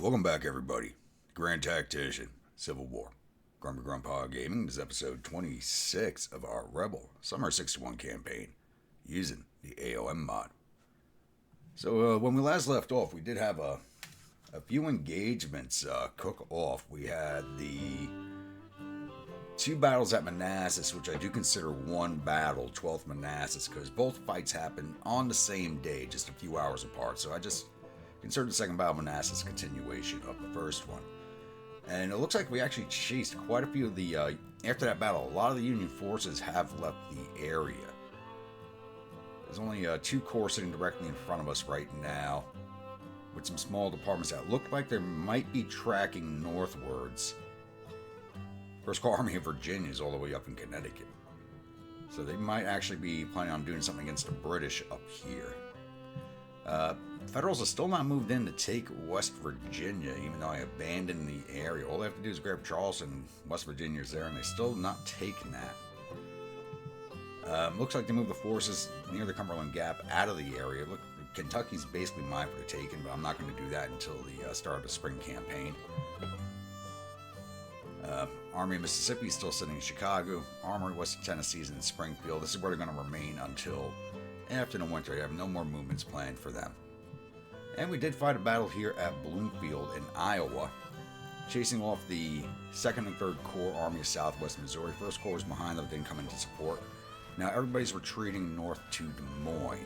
Welcome back, everybody. Grand Tactician, Civil War. Grumpy Grandpa Gaming. This is episode 26 of our Rebel Summer 61 campaign using the a.o.m mod. So, when we last left off, we did have a few engagements cook off. We had the two battles at Manassas, which I do consider one battle, 12th Manassas, because both fights happened on the same day, just a few hours apart. So I just considered the second battle of Manassas a continuation of the first one. And it looks like we actually chased quite a few of the, after that battle, a lot of the Union forces have left the area. There's only two corps sitting directly in front of us right now, with some small departments that look like they might be tracking northwards. First Corps Army of Virginia is all the way up in Connecticut. So they might actually be planning on doing something against the British up here. Federals have still not moved in to take West Virginia, even though I abandoned the area. All they have to do is grab Charleston. West Virginia's there, and they still not taken that. Looks like they moved the forces near the Cumberland Gap out of the area. Look, Kentucky's basically mine for the taking, but I'm not going to do that until the start of the spring campaign. Army of Mississippi is still sitting in Chicago. Armory West Tennessee is in Springfield. This is where they're going to remain until after the winter. They have no more movements planned for them. And we did fight a battle here at Bloomfield in Iowa, chasing off the 2nd and 3rd Corps Army of Southwest Missouri. 1st Corps was behind them, didn't come into support. Now everybody's retreating north to Des Moines.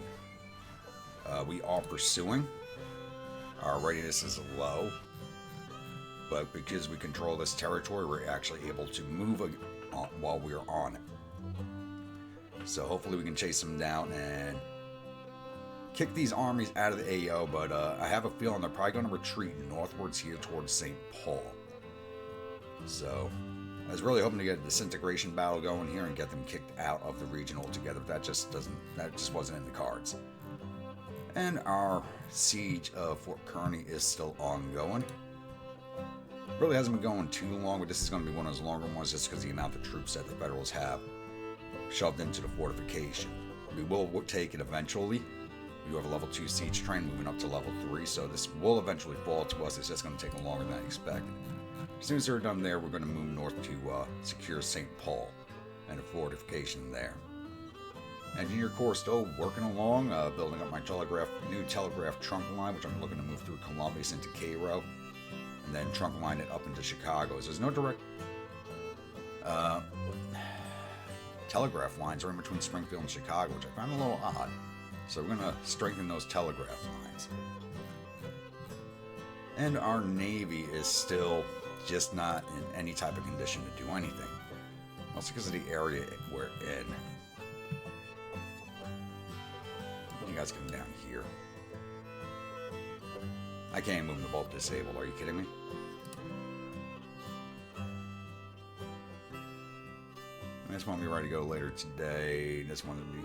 We are pursuing. Our readiness is low, but because we control this territory, we're actually able to move while we're on it. So hopefully we can chase them down and kick these armies out of the AO, but I have a feeling they're probably going to retreat northwards here towards St. Paul. So I was really hoping to get a disintegration battle going here and get them kicked out of the region altogether, but that just wasn't in the cards. And our siege of Fort Kearny is still ongoing. Really hasn't been going too long, but this is going to be one of those longer ones just because of the amount of troops that the Federals have shoved into the fortification. We will take it eventually. We do have a level 2 siege train moving up to level 3, so this will eventually fall to us. It's just going to take longer than I expected. As soon as they're done there, we're going to move north to secure St. Paul and a fortification there. Engineer Corps still working along, building up my new telegraph trunk line, which I'm looking to move through Columbus into Cairo, and then trunk line it up into Chicago. So there's no direct telegraph lines right in between Springfield and Chicago, which I found a little odd. So we're going to strengthen those telegraph lines. And our Navy is still just not in any type of condition to do anything. Mostly because of the area we're in. You guys come down here. I can't move them, both disabled. Are you kidding me? This one will be ready to go later today. This one will be...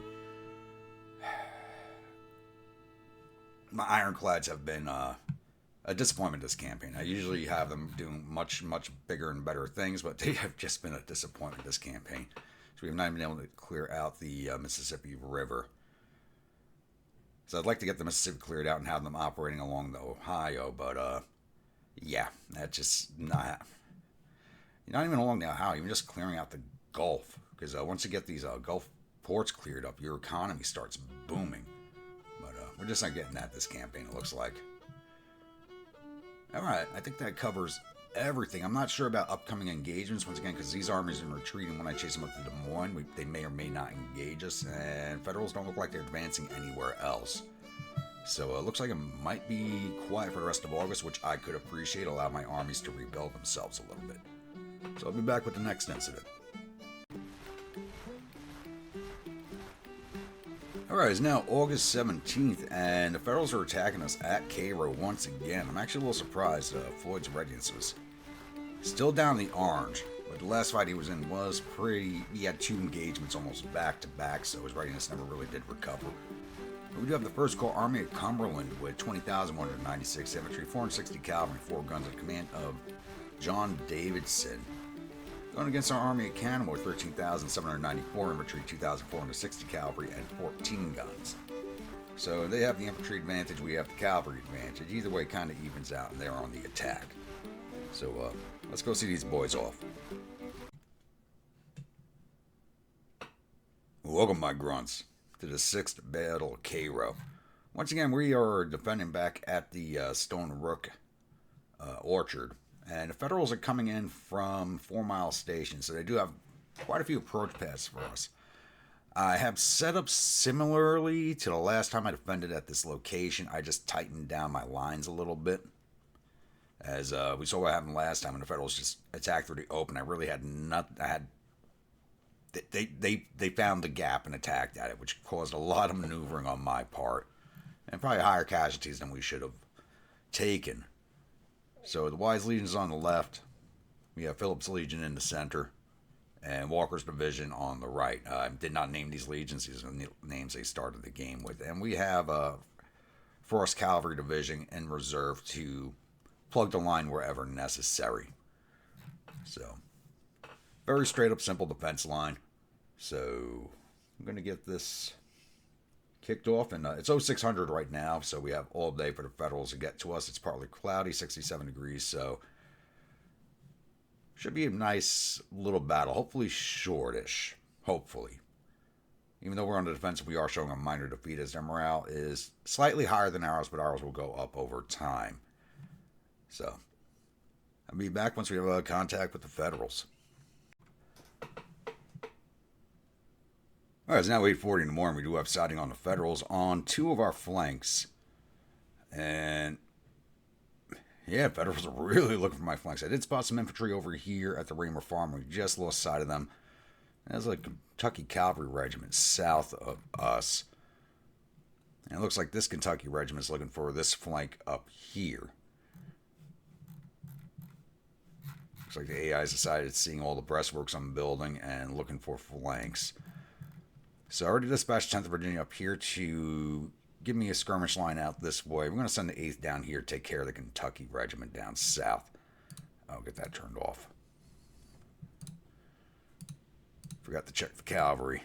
My ironclads have been a disappointment this campaign. I usually have them doing much, much bigger and better things, but they have just been a disappointment this campaign. So we have not even been able to clear out the Mississippi River. So I'd like to get the Mississippi cleared out and have them operating along the Ohio, but yeah, that's just not... Not even along the Ohio, even just clearing out the Gulf. Because once you get these Gulf ports cleared up, your economy starts booming. But we're just not getting that this campaign, it looks like. Alright, I think that covers everything. I'm not sure about upcoming engagements, once again, because these armies are retreating. When I chase them up to Des Moines, they may or may not engage us, and Federals don't look like they're advancing anywhere else. So it looks like it might be quiet for the rest of August, which I could appreciate, allow my armies to rebuild themselves a little bit. So I'll be back with the next incident. Alright, it's now August 17th, and the Federals are attacking us at Cairo once again. I'm actually a little surprised. Floyd's readiness was still down the orange, but the last fight he was in was pretty... He had 2 engagements almost back-to-back, so his readiness never really did recover. But we do have the 1st Corps Army of Cumberland with 20,196 infantry, 460 cavalry, 4 guns at command of John Davidson. Going against our Army of Canada with 13,794 infantry, 2,460 cavalry, and 14 guns. So they have the infantry advantage, we have the cavalry advantage. Either way, kind of evens out, and they're on the attack. So let's go see these boys off. Welcome, my grunts, to the 6th Battle of Cairo. Once again, we are defending back at the Stone Rook Orchard. And the Federals are coming in from 4 Mile Station, so they do have quite a few approach paths for us. I have set up similarly to the last time I defended at this location. I just tightened down my lines a little bit. As we saw what happened last time when the Federals just attacked through the open. I really had nothing. They found the gap and attacked at it, which caused a lot of maneuvering on my part. And probably higher casualties than we should have taken. So the Wise Legion is on the left. We have Philip's Legion in the center. And Walker's Division on the right. I did not name these legions. These are the names they started the game with. And we have Frost Cavalry Division in reserve to plug the line wherever necessary. So, very straight up simple defense line. So, I'm going to get this kicked off. And it's 0600 right now. So, we have all day for the Federals to get to us. It's partly cloudy, 67 degrees. So, should be a nice little battle. Hopefully shortish. Hopefully. Even though we're on the defensive, we are showing a minor defeat as their morale is slightly higher than ours, but ours will go up over time. So, I'll be back once we have contact with the Federals. Alright, it's now 8:40 in the morning. We do have sighting on the Federals on 2 of our flanks. And yeah, Federals are really looking for my flanks. I did spot some infantry over here at the Raymer Farm. We just lost sight of them. There's a Kentucky Cavalry Regiment south of us. And it looks like this Kentucky Regiment is looking for this flank up here. Looks like the AI's decided seeing all the breastworks I'm building and looking for flanks. So I already dispatched 10th Virginia up here to give me a skirmish line out this way. We're going to send the 8th down here to take care of the Kentucky Regiment down south. I'll get that turned off. Forgot to check the cavalry.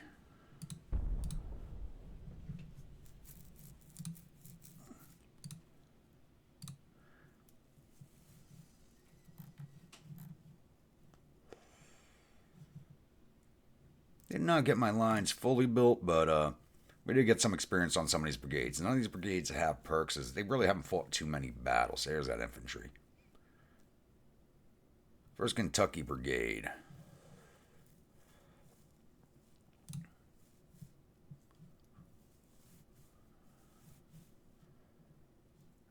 Did not get my lines fully built, but we did get some experience on some of these brigades. None of these brigades have perks, as they really haven't fought too many battles. There's that infantry. 1st Kentucky Brigade.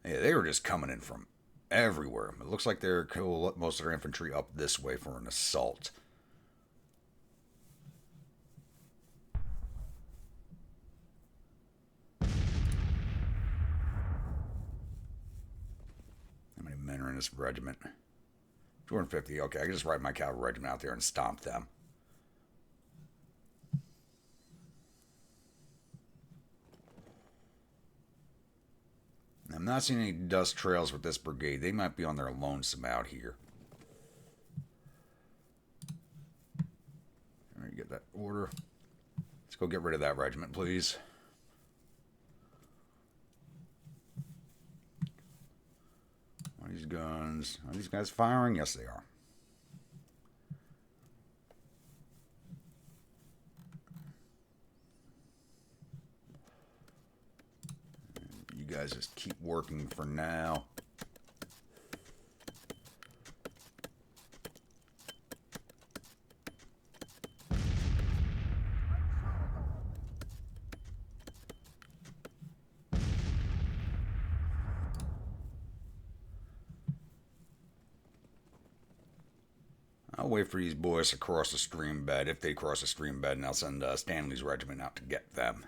Yeah, they were just coming in from everywhere. It looks like they're most of their infantry up this way for an assault. Men are in this regiment. 250. Okay, I can just ride my cavalry regiment out there and stomp them. I'm not seeing any dust trails with this brigade. They might be on their lonesome out here. All right, get that order. Let's go get rid of that regiment, please. These guns. Are these guys firing? Yes, they are. You guys just keep working for now. I'll wait for these boys to cross the stream bed, if they cross the stream bed, and I'll send Stanley's regiment out to get them.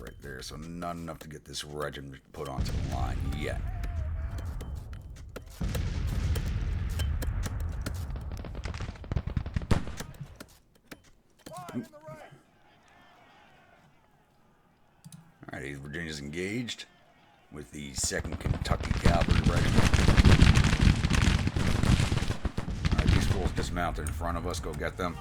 Right there, so not enough to get this regiment put onto the line yet. is engaged with the 2nd Kentucky Cavalry Regiment. Alright, these fools dismounted in front of us. Go get them.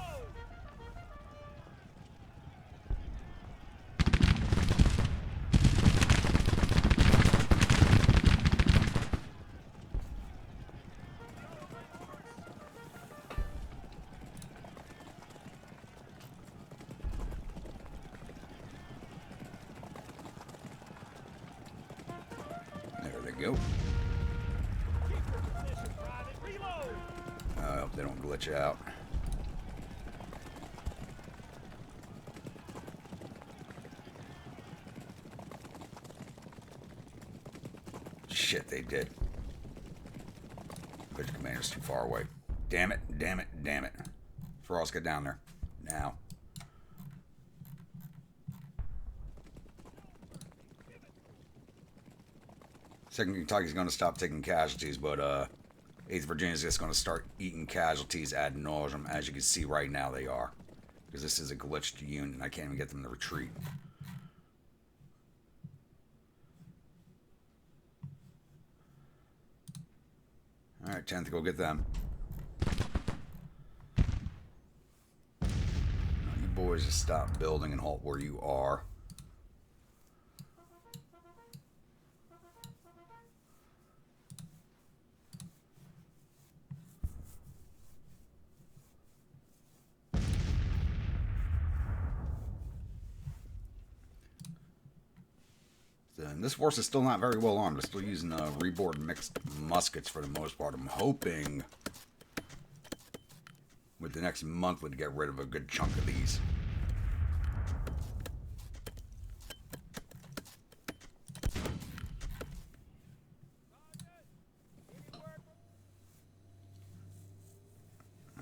Go. I hope they don't glitch out. Shit, they did. But the commander's too far away. Damn it, damn it, damn it. Frost, get down there. Now. Second Kentucky's going to stop taking casualties, but 8th Virginia's just going to start eating casualties ad nauseum. As you can see right now, they are. Because this is a glitched unit, and I can't even get them to retreat. Alright, 10th, go get them. Now, you boys just stop building and halt where you are. And this force is still not very well armed. They're still using reboard mixed muskets for the most part. I'm hoping with the next month we'd get rid of a good chunk of these.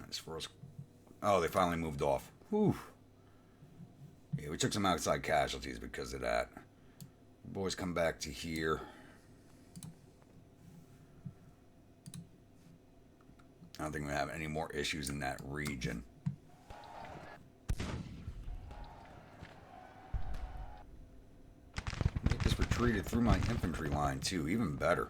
This force. Oh, they finally moved off. Whew. Yeah, we took some outside casualties because of that. Boys come back to here. I don't think we have any more issues in that region. They just retreated through my infantry line too, even better.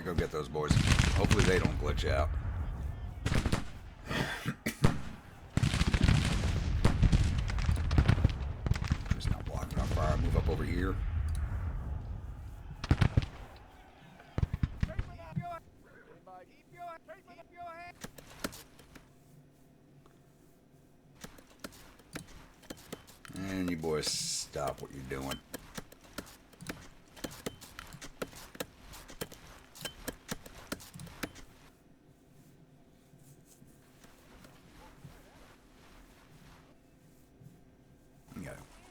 Go get those boys. Hopefully they don't glitch out. Just not blocking our fire. Move up over here. And you boys stop what you're doing.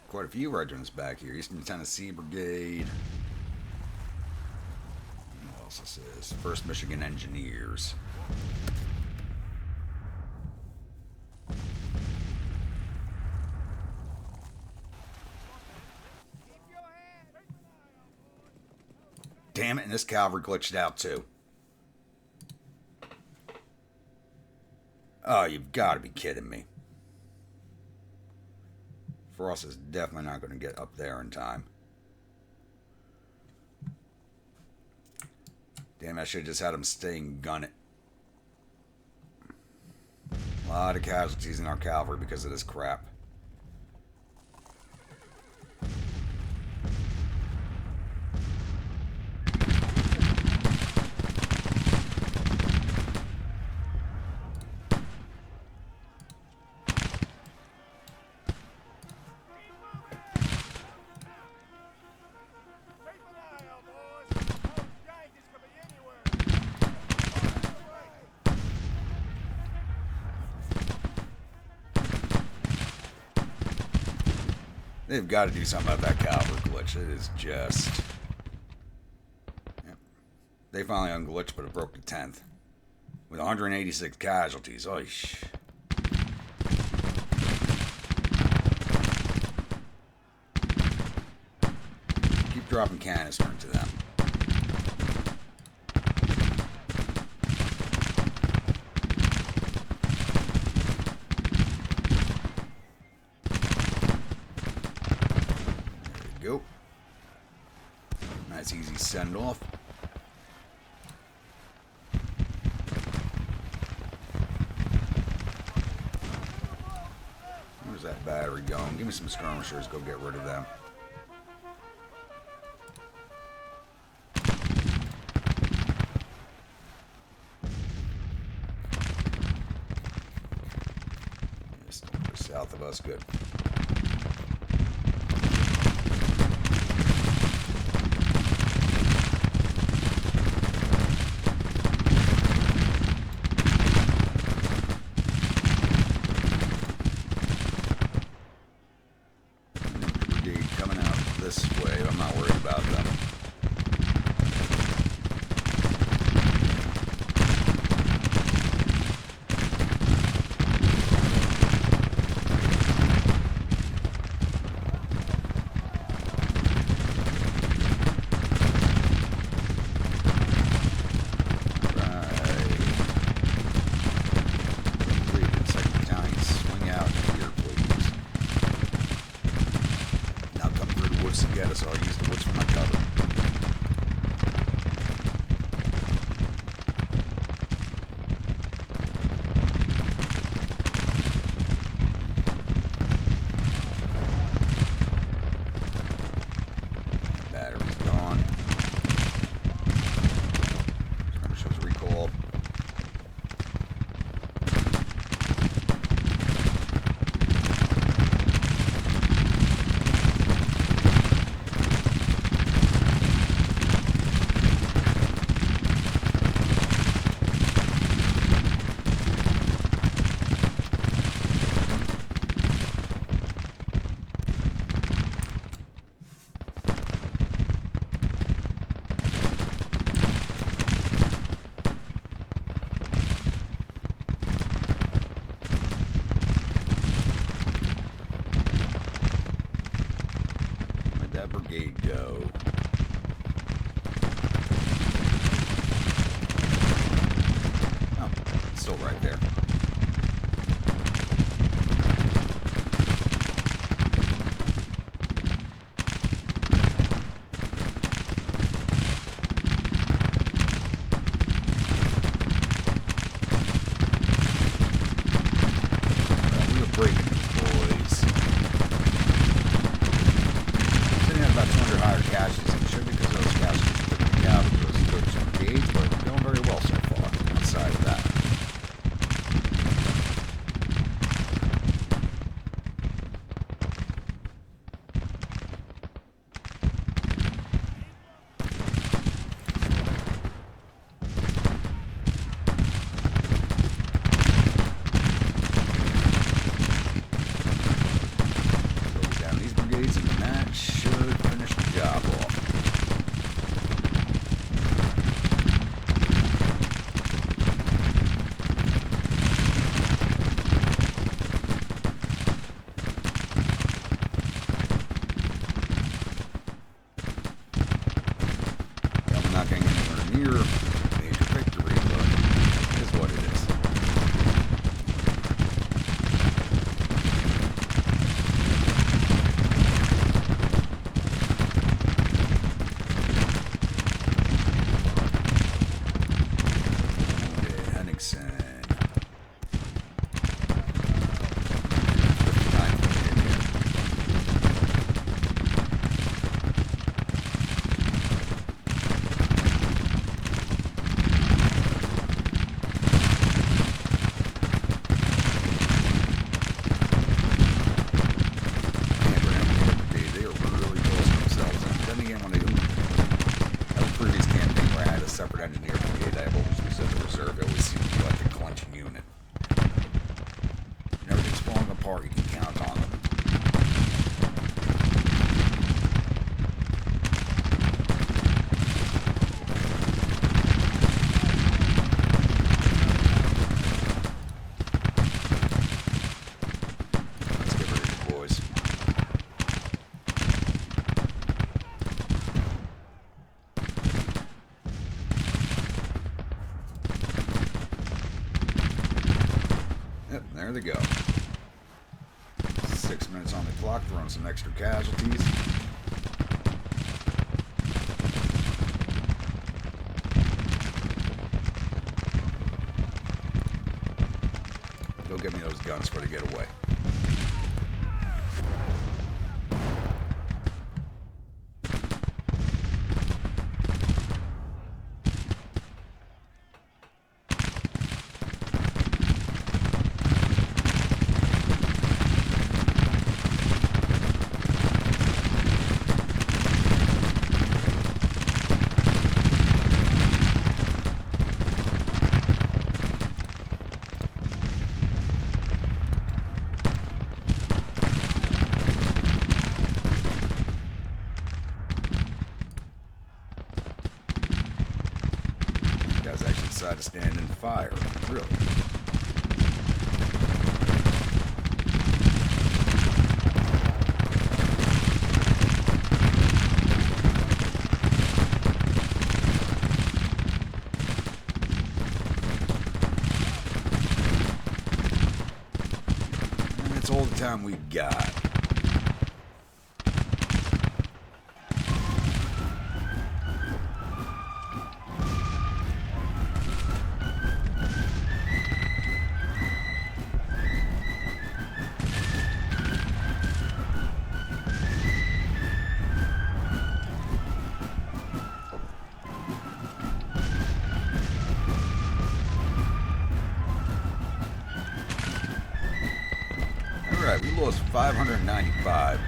Quite a few regiments back here. Eastern Tennessee Brigade. What else this is? 1st Michigan Engineers. Damn it, and this cavalry glitched out too. Oh, you've got to be kidding me. Frost is definitely not going to get up there in time. Damn, I should have just had him stay and gun it. A lot of casualties in our cavalry because of this crap. They've got to do something about that cavalry glitch. It is just... Yep. They finally unglitched, but it broke the 10th. With 186 casualties. Oish. dropping canister into them. There we go. Nice easy send off. Where's that battery going? Give me some skirmishers, go get rid of them. South of us, good. Brigade coming out this way. I'm not worried about them. So I'll use the woods for my cover. Battery's gone. Shows recall. That brigade go. Oh, it's still right there. We were breaking these boys. About 200 higher caches, and it should be because those caches are picking out of those brigades, but we're doing very well so far outside of that. Close down these brigades, and that should finish the job off. I'm not getting anywhere near major victory, but it is what it is. to go. 6 minutes on the clock, throwing some extra casualties. Go get me those guns for the getaway. To stand and fire, really. And that's all the time we got. We lost 595,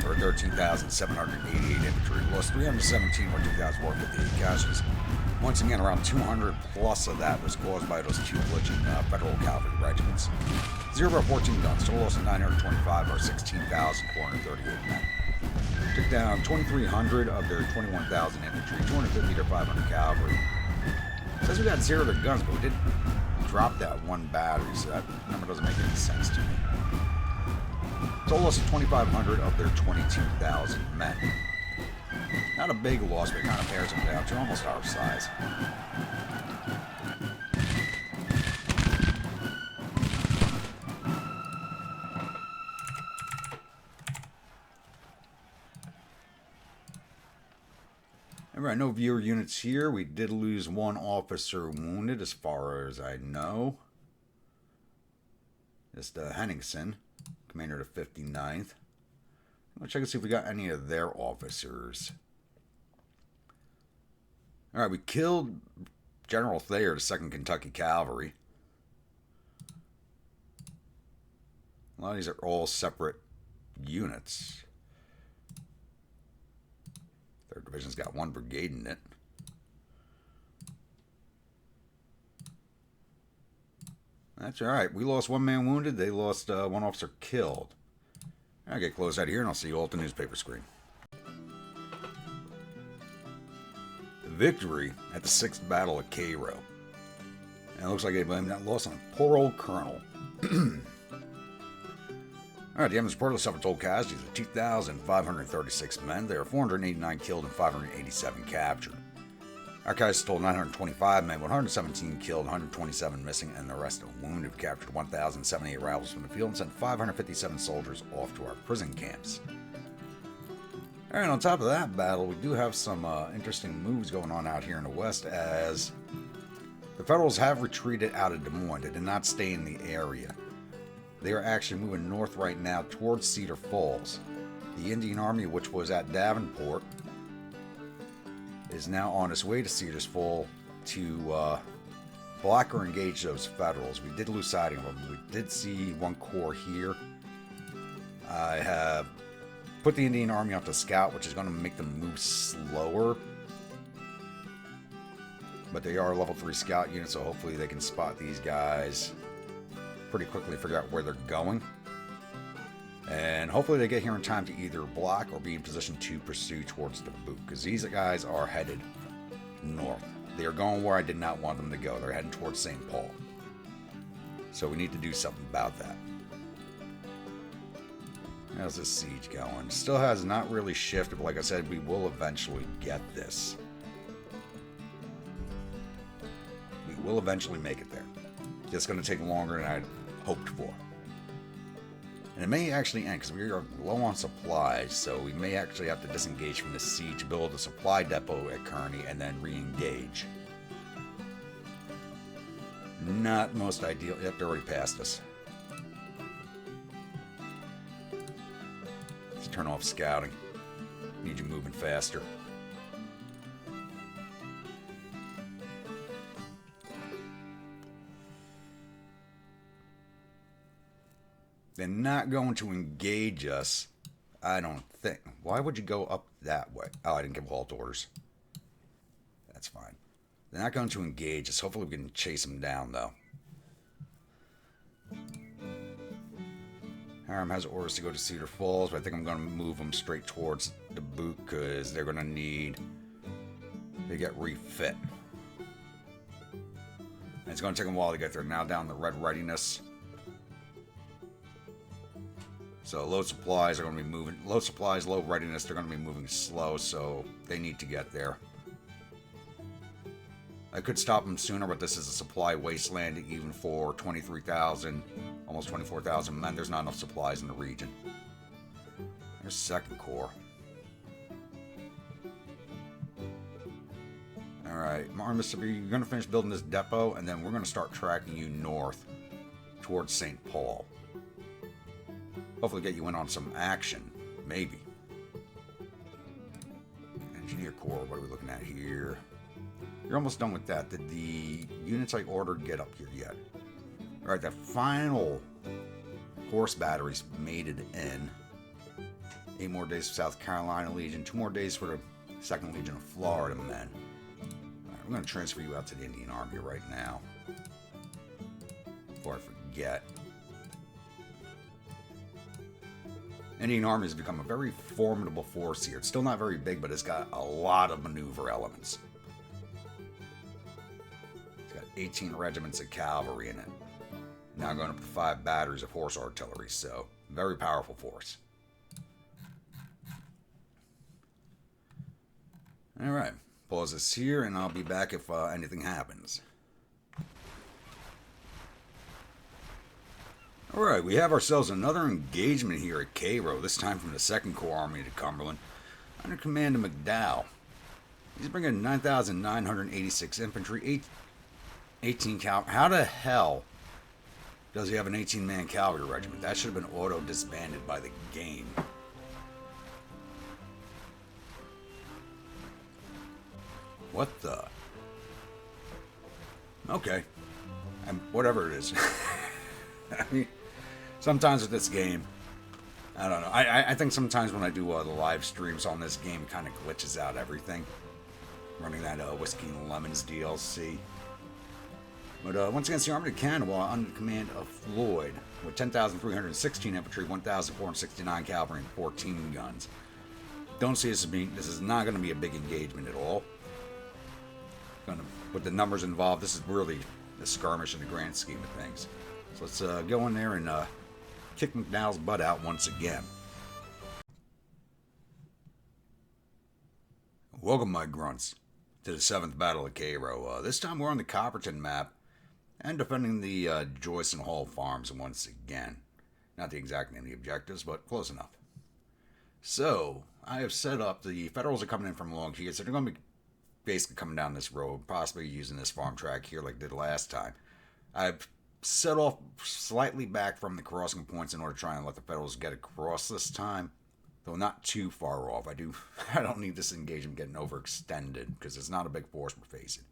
or 13,788 infantry. We lost 317, or 2,458 casualties. Once again, around 200 plus of that was caused by those two glitching federal cavalry regiments. 0 by 14 guns, total loss of 925, or 16,438 men. Took down 2,300 of their 21,000 infantry, 250 to 500 cavalry. It says we got 0 to guns, but we did drop that one battery, so that number doesn't make any sense to me. Total loss of 2,500 of their 22,000 men. Not a big loss, but it kind of pairs them down to almost our size. Alright, no viewer units here. We did lose one officer wounded, as far as I know. Just Henningsen, commander of the 59th. I'm going to check and see if we got any of their officers. Alright, we killed General Thayer, the 2nd Kentucky Cavalry. A lot of these are all separate units. 3rd Division's got 1 brigade in it. That's alright. We lost 1 man wounded. They lost 1 officer killed. I'll get close out of here and I'll see you all at the newspaper screen. Victory at the 6th Battle of Cairo. And it looks like they blamed that loss on a poor old colonel. Alright, the Evans reported suffered total casualties of 2,536 men. There are 489 killed and 587 captured. Archives told 925 men, 117 killed, 127 missing, and the rest are wounded. We captured 1,078 rifles from the field and sent 557 soldiers off to our prison camps. Alright, on top of that battle, we do have some interesting moves going on out here in the west, as the Federals have retreated out of Des Moines. They did not stay in the area. They are actually moving north right now towards Cedar Falls. The Indian Army, which was at Davenport, is now on its way to Cedar Falls to block or engage those Federals. We did lose sight of them. We did see 1 corps here. I have put the Indian Army off to scout, which is going to make them move slower. But they are level 3 scout units, so hopefully they can spot these guys pretty quickly, figure out where they're going. And hopefully they get here in time to either block or be in position to pursue towards the boot, because these guys are headed north. They are going where I did not want them to go. They're heading towards St. Paul. So we need to do something about that. How's this siege going? Still has not really shifted, but like I said, we will eventually get this. We will eventually make it there. It's going to take longer than I'd hoped for. And it may actually end because we are low on supplies, so we may actually have to disengage from the sea to build a supply depot at Kearney and then re-engage. Not most ideal. Yep, they're already past us. Let's turn off scouting. Need you moving faster. They're not going to engage us, I don't think. Why would you go up that way? Oh, I didn't give halt orders. That's fine. They're not going to engage us. Hopefully we can chase them down, though. Hiram has orders to go to Cedar Falls, but I think I'm going to move them straight towards the boot because they're going to need to get refit. And it's going to take them a while to get there. Now down the red readiness. So low supplies are going to be moving. Low supplies, low readiness. They're going to be moving slow, so they need to get there. I could stop them sooner, but this is a supply wasteland, even for 23,000, almost 24,000 men. There's not enough supplies in the region. There's Second Corps. Alright, Mississippi, you're going to finish building this depot, and then we're going to start tracking you north towards St. Paul. Hopefully get you in on some action. Maybe. Engineer Corps, what are we looking at here? You're almost done with that. Did the units I ordered get up here yet? Alright, the final horse batteries made it in. 8 more days for South Carolina Legion. 2 more days for the 2nd Legion of Florida men. Alright, I'm going to transfer you out to the Indian Army right now. Before I forget. Indian Army has become a very formidable force here. It's still not very big, but it's got a lot of maneuver elements. It's got 18 regiments of cavalry in it. Now going up to 5 batteries of horse artillery, so very powerful force. Alright, pause this here and I'll be back if anything happens. Alright, we have ourselves another engagement here at Cairo, this time from the 2nd Corps Army to Cumberland, under command of McDowell. He's bringing 9,986 infantry, 18 cavalry. How the hell does he have an 18-man cavalry regiment? That should have been auto-disbanded by the game. What the? Okay. Whatever it is. I mean, sometimes with this game, I don't know. I think sometimes when I do the live streams on this game, it kind of glitches out everything. Running that Whiskey and Lemons DLC. But once again, it's the Army of Canada under the command of Floyd, with 10,316 infantry, 1,469 cavalry, and 14 guns. Don't see this as being. This is not going to be a big engagement at all. With the numbers involved, this is really a skirmish in the grand scheme of things. So let's go in there and kick McDowell's butt out once again. Welcome, my grunts, to the 7th Battle of Cairo. This time we're on the Copperton map and defending the Joyce and Hall farms once again. Not the exact name of the objectives, but close enough. So, I have set up, the Federals are coming in from along here, so they're going to be basically coming down this road, possibly using this farm track here like they did last time. I've set off slightly back from the crossing points in order to try and let the Federals get across this time, though not too far off. I don't need this engagement getting overextended because it's not a big force we're facing.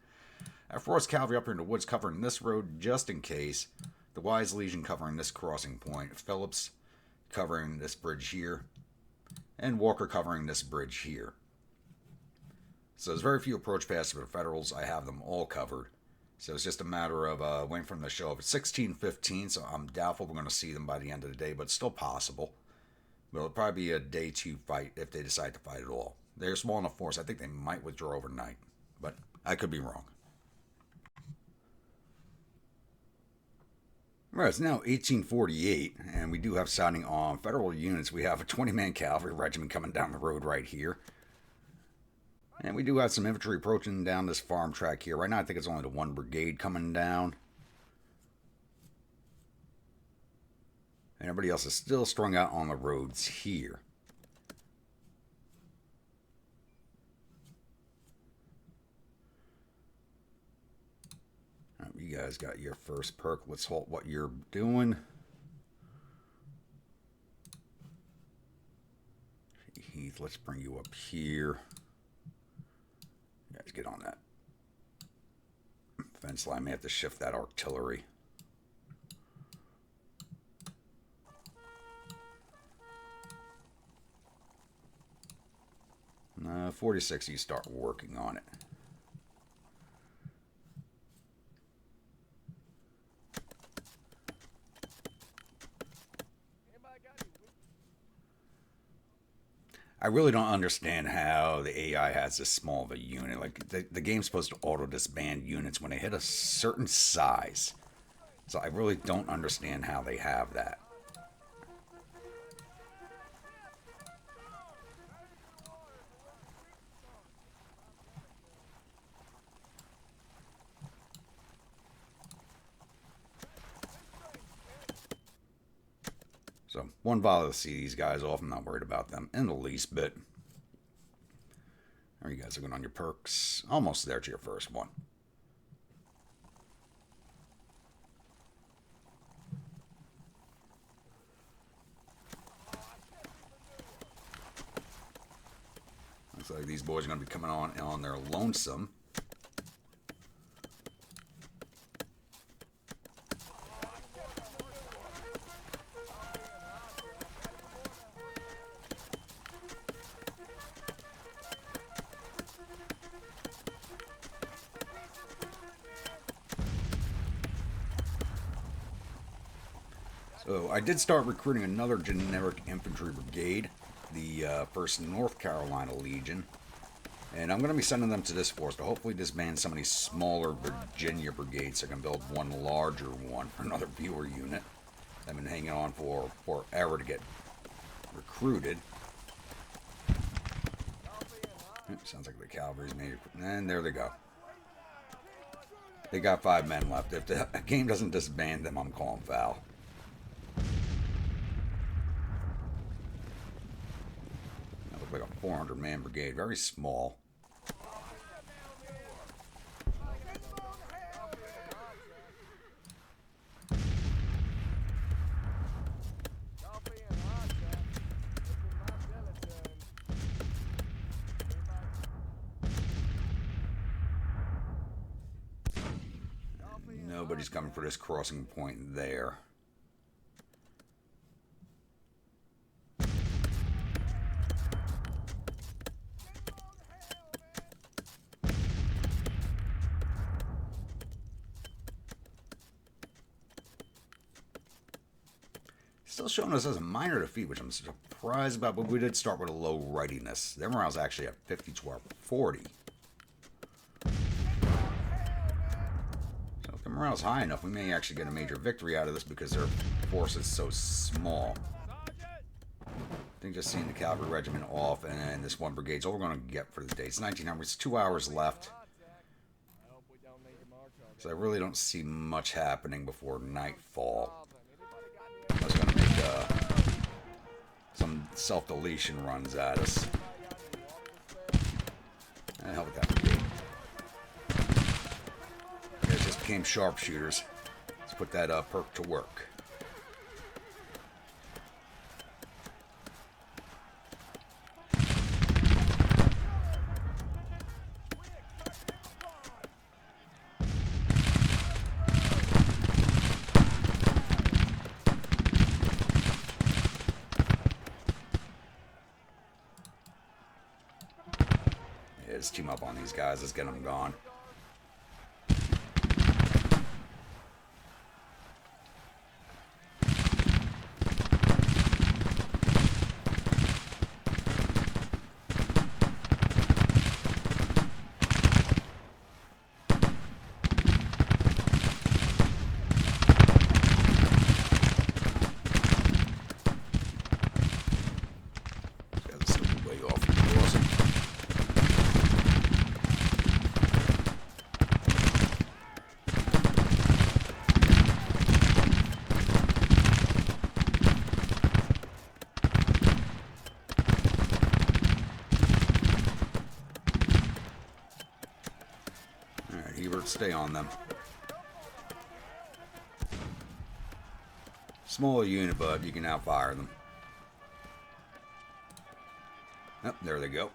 I have Forrest Cavalry up here in the woods covering this road just in case, the Wise Legion covering this crossing point, Phillips covering this bridge here, and Walker covering this bridge here. So there's very few approach passes for the Federals. I have them all covered. So it's just a matter of waiting for them to show up. It's 16:15, so I'm doubtful we're going to see them by the end of the day, but it's still possible. But it'll probably be a day 2 fight if they decide to fight at all. They're a small enough force. I think they might withdraw overnight, but I could be wrong. Alright, it's now 1848, and we do have sighting on Federal units. We have a 20-man cavalry regiment coming down the road right here. And we do have some infantry approaching down this farm track here. Right now, I think it's only the 1 brigade coming down. And everybody else is still strung out on the roads here. All right, you guys got your first perk. Let's halt what you're doing. Heath, let's bring you up here. You guys get on that fence line. I may have to shift that artillery. 46, you start working on it. I really don't understand how the AI has this small of a unit. Like, the game's supposed to auto-disband units when they hit a certain size. So I really don't understand how they have that. So, one volley to see these guys off. I'm not worried about them in the least bit. There you guys are going on your perks. Almost there to your first one. Looks like these boys are going to be coming on their lonesome. So I did start recruiting another generic infantry brigade, the 1st North Carolina Legion. And I'm going to be sending them to this force to hopefully disband some of these smaller Virginia brigades so I can build one larger one for another viewer unit. I've been hanging on for forever to get recruited. Sounds like the cavalry's made. And there they go. They got 5 men left. If the game doesn't disband them, I'm calling foul. Like a 400-man brigade, very small. Nobody's coming for this crossing point there. Still showing us as a minor defeat, which I'm surprised about, but we did start with a low readiness. Their morale's actually at 50 to our 40. So if the morale's high enough, we may actually get a major victory out of this because their force is so small. I think just seeing the cavalry regiment off and this one brigade's all we're going to get for the day. It's 1900. It's 2 hours left. So I really don't see much happening before nightfall. I was going to make some self-deletion runs at us. And hell with that brigade. Yeah, it just became sharpshooters. Let's put that perk to work. Let's team up on these guys. Let's get them gone. stay on them. Small unit, but you can outfire them. Oh, there they go.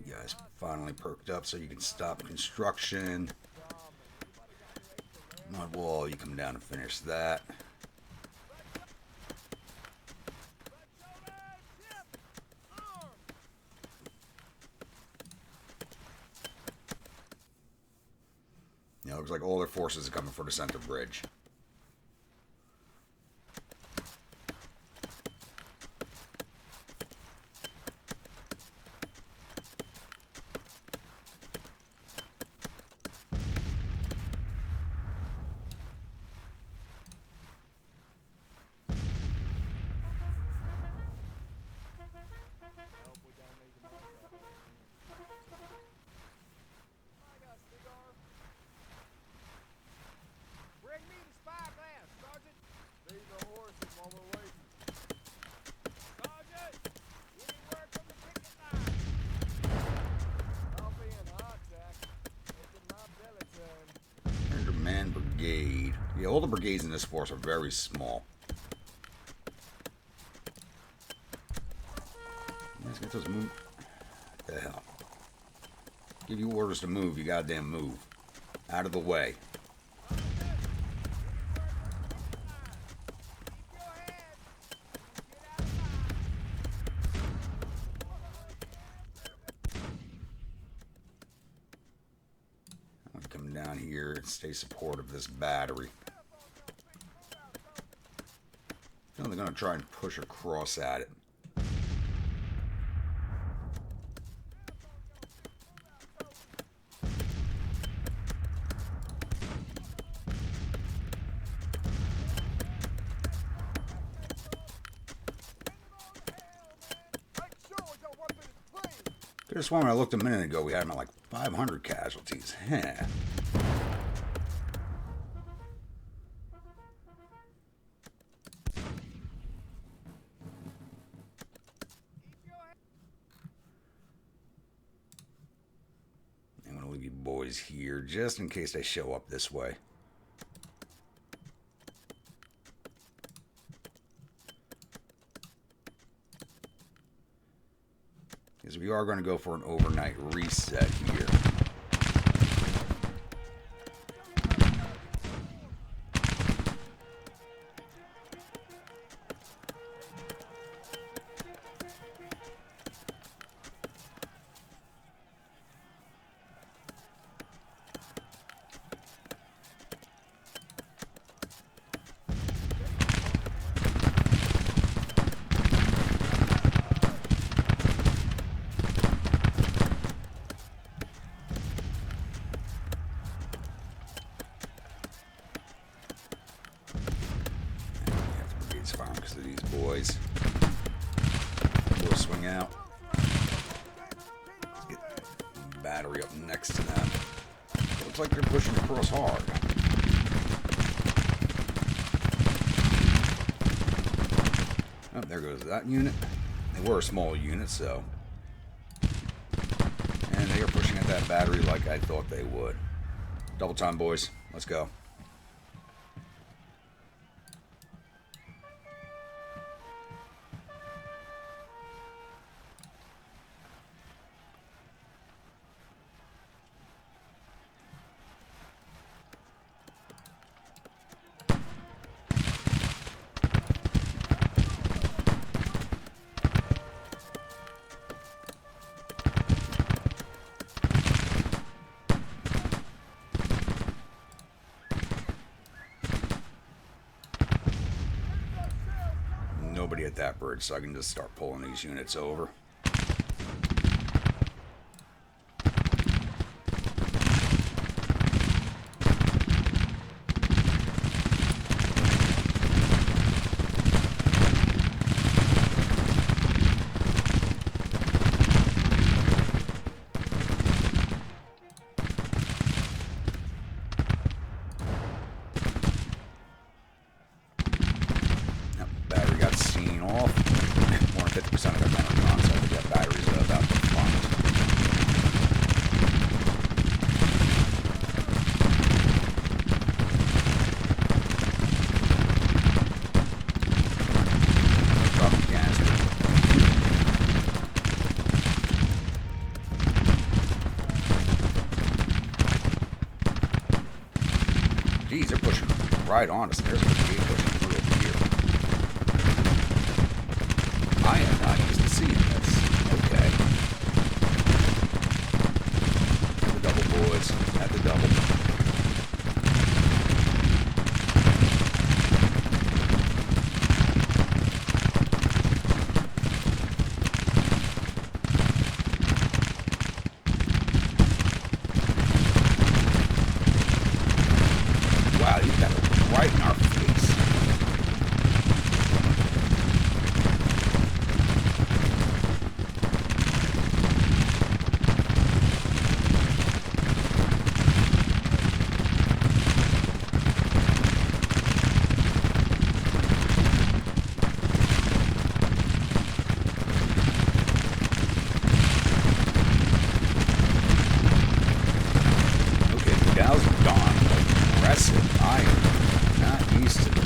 You guys finally perked up so you can stop construction. Mud wall, you come down and finish that. Yeah, looks like all their forces are coming for the center bridge. Man brigade. Yeah, all the brigades in this force are very small. Let's get those move. What the hell? Give you orders to move, you goddamn move. Out of the way. Come down here and stay supportive of this battery. I feel they're going to try and push across at it. Could have sworn when I looked a minute ago we had them at like 500 casualties. Heh. I'm going to leave you boys here just in case they show up this way. Because we are going to go for an overnight reset here. Because of these boys. We'll swing out. Let's get the battery up next to them. Looks like they're pushing across hard. Oh, there goes that unit. They were a small unit, so. And they are pushing at that battery like I thought they would. Double time, boys. Let's go. Nobody at that bridge, so I can just start pulling these units over. Battery got seen off. Geez, they're pushing right on us. There's a brigade pushing through over here. I am not used to seeing this. Okay. At the double, boys. At the double. Wow, you got it right in our face. Okay, the gals are gone. Like, aggressive. I am not used to this.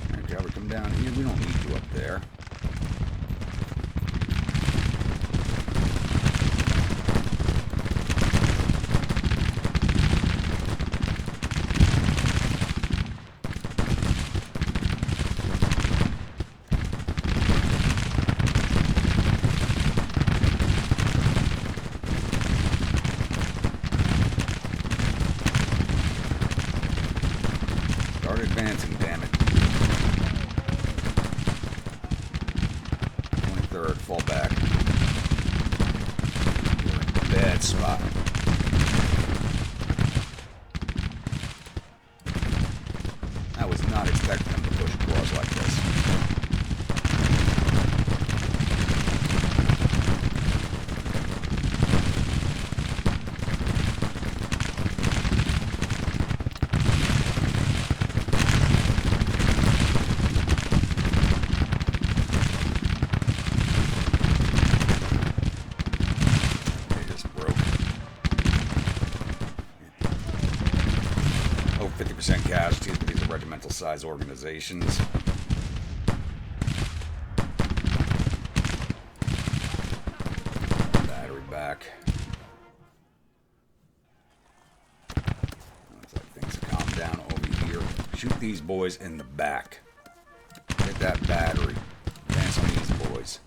Alright, Calvary, come down here. We don't need you up there. Start advancing, damn it. 23rd, fall back. You're in a bad spot. I was not expecting them to push across like this. They just broke. Oh, 50% casualties, but these are regimental size organizations. Battery back. Looks like things have calmed down over here. Shoot these boys in the back. Get that battery. Advance on these boys.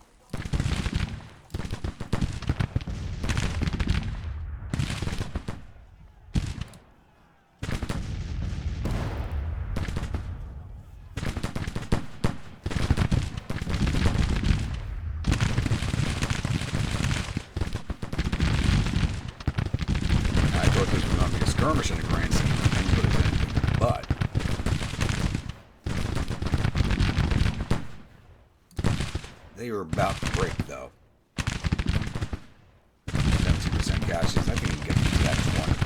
I thought this was going to be a skirmish in the grand scheme of things, but it didn't. But they were about to break, though. 17% casualties. I think we can get to that 20.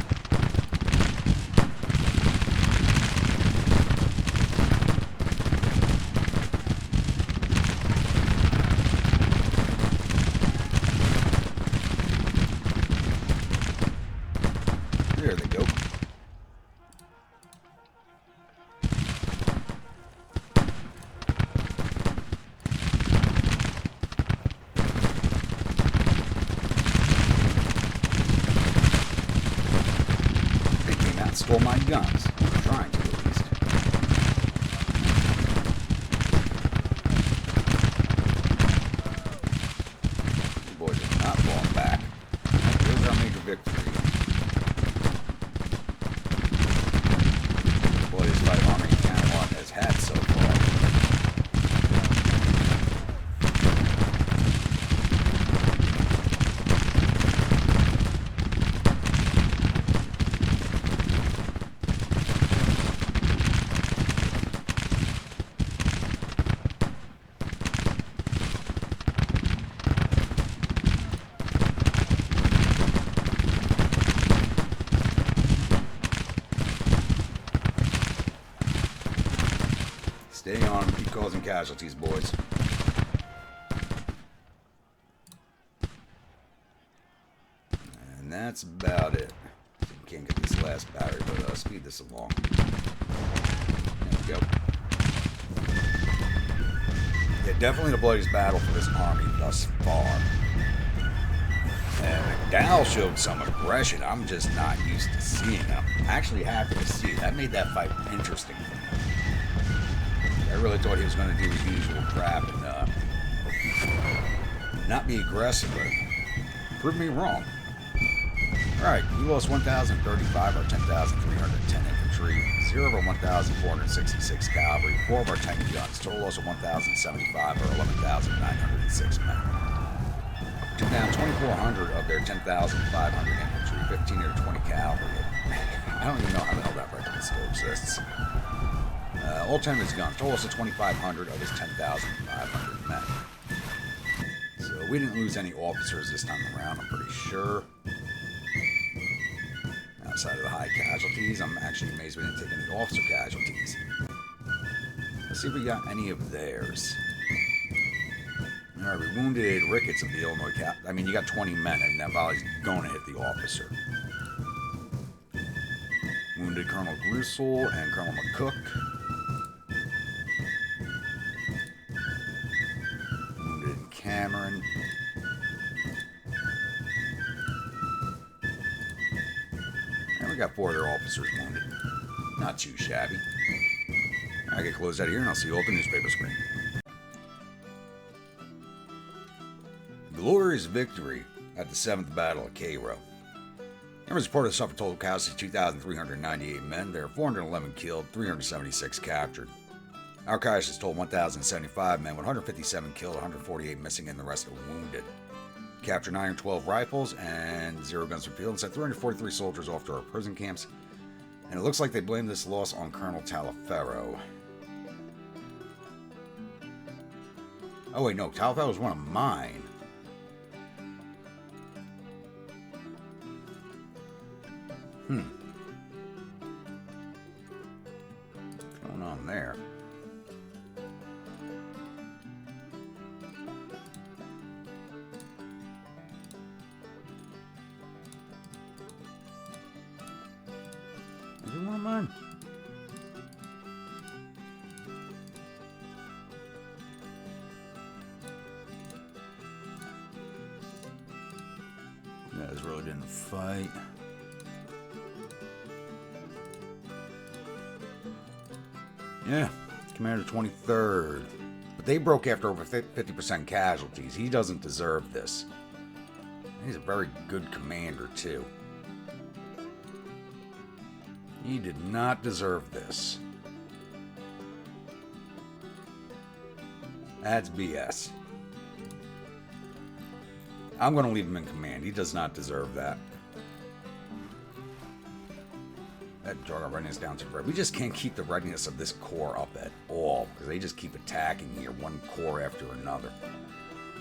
There they go. They came out and stole my guns. Or trying to, at least. You boys are not falling back. Here's our major victory. Boy, this light armor Cairo has had so far. Keep causing casualties, boys. And that's about it. Can't get this last battery, but speed this along. There we go. Yeah, definitely the bloodiest battle for this army thus far. And McDowell showed some aggression. I'm just not used to seeing him. Actually happy to see it. That made that fight interesting for me. I really thought he was going to do his usual crap and not be aggressive, but proved me wrong. Alright, we lost 1,035 or 10,310 infantry, 0 over 1,466 cavalry, 4 of our 10 guns, total loss of 1,075 or 11,906 men. Took down 2,400 of their 10,500 infantry, 15 or 20 cavalry. I don't even know how the hell that regiment still exists. All 10 of his guns, total loss of 2,500 of his 10,500 men. So we didn't lose any officers this time around, I'm pretty sure. Outside of the high casualties, I'm actually amazed we didn't take any officer casualties. Let's see if we got any of theirs. Alright, we wounded Ricketts of the Illinois Cap. I mean, you got 20 men, and that volley's going to hit the officer. Wounded Colonel Grussel and Colonel McCook. Wounded Cameron. We got 4 of their officers wounded. Not too shabby. I get closed out of here and I'll see you all at the newspaper screen. Glorious victory at the 7th Battle of Cairo. Members reported to suffer total casualties 2,398 men. There are 411 killed, 376 captured. Our casualties told 1,075 men, 157 killed, 148 missing, and the rest are wounded. Captured 912 rifles and 0 guns from field and sent 343 soldiers off to our prison camps. And it looks like they blame this loss on Colonel Taliaferro. Oh wait, no, Taliaferro was one of mine. What's going on there? Is it one of mine? You guys really didn't fight. Yeah, Commander 23rd. But they broke after over 50% casualties. He doesn't deserve this. He's a very good commander, too. He did not deserve this. That's BS. I'm going to leave him in command. He does not deserve that. That drug our readiness down to red. We just can't keep the readiness of this corps up at all, because they just keep attacking here, one corps after another.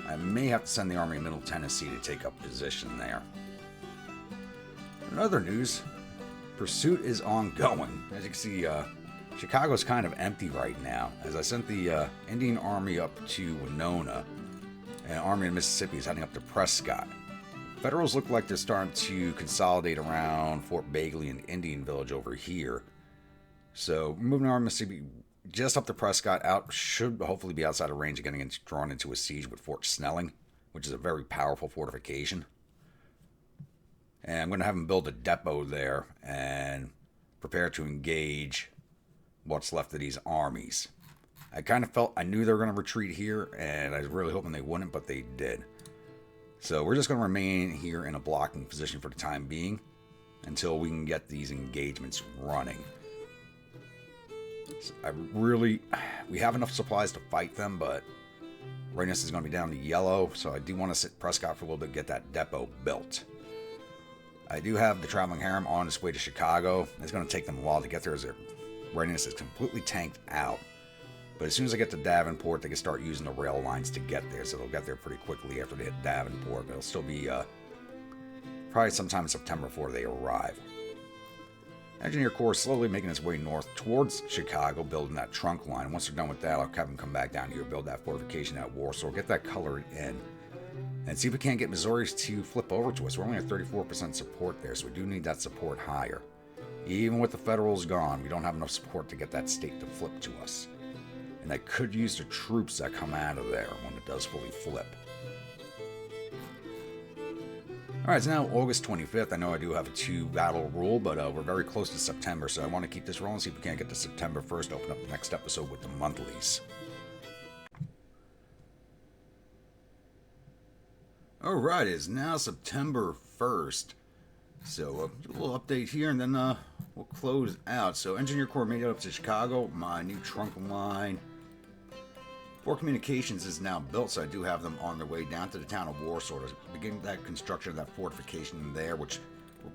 I may have to send the Army of Middle Tennessee to take up position there. In other news, pursuit is ongoing. As you can see, Chicago's kind of empty right now, as I sent the Indian Army up to Winona, and Army of Mississippi is heading up to Prescott. Federals look like they're starting to consolidate around Fort Bagley and Indian Village over here. So, moving our Mississippi just up to Prescott, out should hopefully be outside of range of getting drawn into a siege with Fort Snelling, which is a very powerful fortification. And I'm going to have them build a depot there and prepare to engage what's left of these armies. I kind of felt, I knew they were going to retreat here, and I was really hoping they wouldn't, but they did. So we're just going to remain here in a blocking position for the time being until we can get these engagements running. So we have enough supplies to fight them, but readiness is going to be down to yellow, so I do want to sit Prescott for a little bit, get that depot built. I do have the traveling harem on its way to Chicago. It's going to take them a while to get there as their readiness is completely tanked out. But as soon as I get to Davenport, they can start using the rail lines to get there. So they'll get there pretty quickly after they hit Davenport. But it'll still be probably sometime in September before they arrive. Engineer Corps is slowly making its way north towards Chicago, building that trunk line. Once they're done with that, I'll have them come back down here, build that fortification at Warsaw, get that colored in, and see if we can't get Missouri to flip over to us. We're only at 34% support there, so we do need that support higher. Even with the Federals gone, we don't have enough support to get that state to flip to us. And I could use the troops that come out of there when it does fully flip. Alright, it's now August 25th. I know I do have a 2-battle rule, but we're very close to September, so I want to keep this rolling, see if we can't get to September 1st, open up the next episode with the monthlies. Alright, it is now September 1st. So, a little update here, and then we'll close out. So, Engineer Corps made it up to Chicago. My new trunk line for communications is now built, so I do have them on their way down to the town of Warsaw to begin that construction of that fortification there, which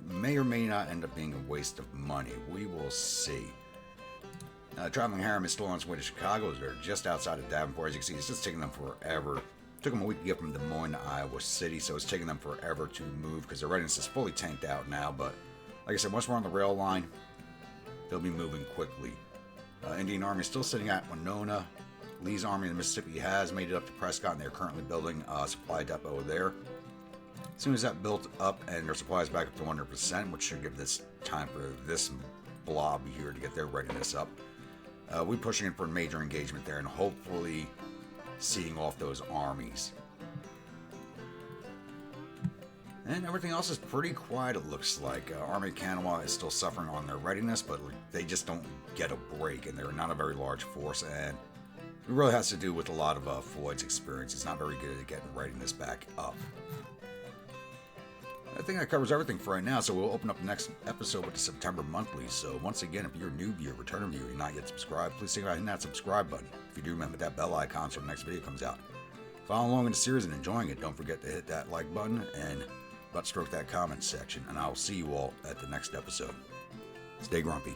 may or may not end up being a waste of money. We will see. Traveling Harem is still on its way to Chicago. They're just outside of Davenport. As you can see, it's just taking them forever. It took them a week to get from Des Moines to Iowa City, so it's taking them forever to move because their readiness is fully tanked out now. But like I said, once we're on the rail line, they'll be moving quickly. Indian Army is still sitting at Winona. Lee's Army in Mississippi has made it up to Prescott, and they're currently building a supply depot there. As soon as that built up and their supply is back up to 100%, which should give this time for this blob here to get their readiness up, we're pushing in for a major engagement there and hopefully seeing off those armies. And everything else is pretty quiet, it looks like. Army of Kanawha is still suffering on their readiness, but they just don't get a break, and they're not a very large force, and it really has to do with a lot of Floyd's experience. He's not very good at getting readiness back up. I think that covers everything for right now, so we'll open up the next episode with the September monthly. So once again, if you're a new viewer, returning viewer, you're not yet subscribed, please think about hitting that subscribe button. If you do, remember that bell icon so the next video comes out. Follow along in the series and enjoying it. Don't forget to hit that like button and butt stroke that comment section, and I'll see you all at the next episode. Stay grumpy.